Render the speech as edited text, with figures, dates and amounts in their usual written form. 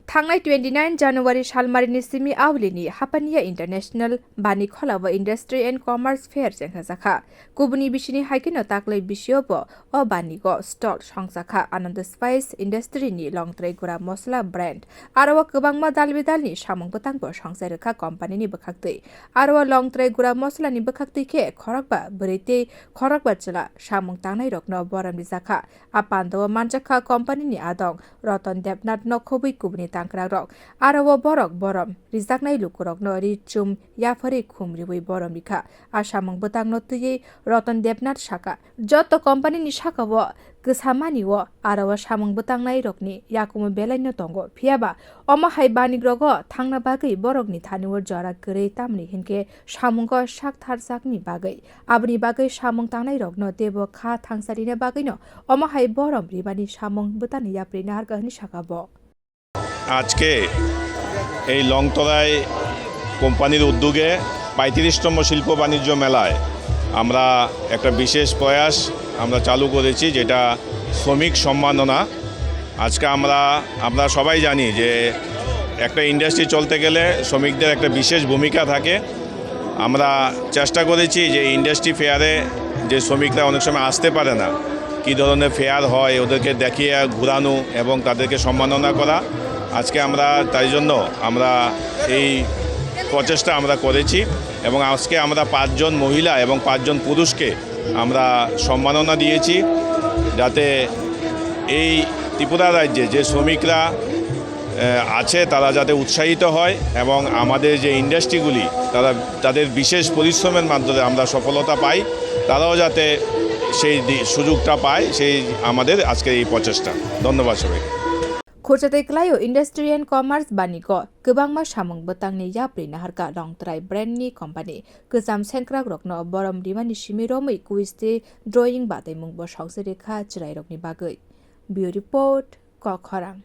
tangnai 29 January Shalmarini Simi Awlini Hapania International Bani Kholawa Industry and Commerce Fair Jengha Kubuni Bishini Haikino Taklai Bishiobo or Bani Go Stall Shongsaka Anand Spice Industry ni Longtrain Gura Mosla brand Arawa Kubangma Dalvidalni Shamong Butangbo Shongserka Company ni Bakakti Arawa Longtrain Gura Mosla ni Bakakti ke Korakba Burete Korakba Chela Shamong Tangnai Rogno borom Zaka Apando Manjaka Company ni Adong Roton Debnat no Kobi Kubni Tankrarok Arawa Borok Borom Rizaknai Lukurok no Richum Yafari Kumriwi Borom Rikha Ashamong Butang no Tuye Roton Debnat Shaka Joto Company ni Shaka wo Gsamani wo Arawa Shamong Butangnai Rokni Yakum Belai no Tongo Piaba Oma Haibani Grogo Tangna Bagai Borok ni Taniwar Jora Gre Tamni Hinke Shamungo Shak Tarsakni Bagai Abni Bagai Shamong Tangnai Rok no Debo Ka Tangsarina Bagai no Oma Hai Borom Ribani Shamong Butani Yaprina Argani Shakabo আজকে এই লংতরাই কোম্পানির উদ্যোগে ৩৫তম শিল্প বাণিজ্য মেলায় আমরা একটা বিশেষ প্রয়াস আমরা চালু করেছি যেটা শ্রমিক সম্মাননা আজকে আমরা সবাই জানি যে একটা ইন্ডাস্ট্রি চলতে গেলে শ্রমিকদের একটা বিশেষ ভূমিকা থাকে আমরা চেষ্টা করেছি যে ইন্ডাস্ট্রি ফেয়ারে যে শ্রমিকরা অনেক সময় আসতে পারে না কী ধরনের ফেয়ার হয় ওদেরকে দেখিয়ে ঘোরানো এবং তাদেরকে সম্মাননা করা আজকে আমরা তাই জন্য আমরা এই প্রচেষ্টা আমরা করেছি এবং আজকে আমরা 5 জন মহিলা এবং 5 জন পুরুষকে আমরা সম্মাননা দিয়েছি যাতে এই ত্রিপুরা রাজ্যে যে শ্রমিকরা আছে তারা যাতে উৎসাহিত হয় এবং আমাদের যে ইন্ডাস্ট্রিগুলি তাদের বিশেষ পরিশ্রমের মাধ্যমে আমরা সফলতা পাই তারাও যাতে সেই সুযোগটা পায় সেই আমাদের আজকের এই প্রচেষ্টা ধন্যবাদ সবাইকে Khurchatai Klayo Industry and Commerce Baniko, Kubangma Shamong Butangni Yapri Naharka Longtrain brand ni company, Kusam Senkrak Rokno Borom Dimani Shimiromi Kuiste drawing Batai Mungbo Shongsereka Chirairokni Bagai. Bureau Report, Kokharang.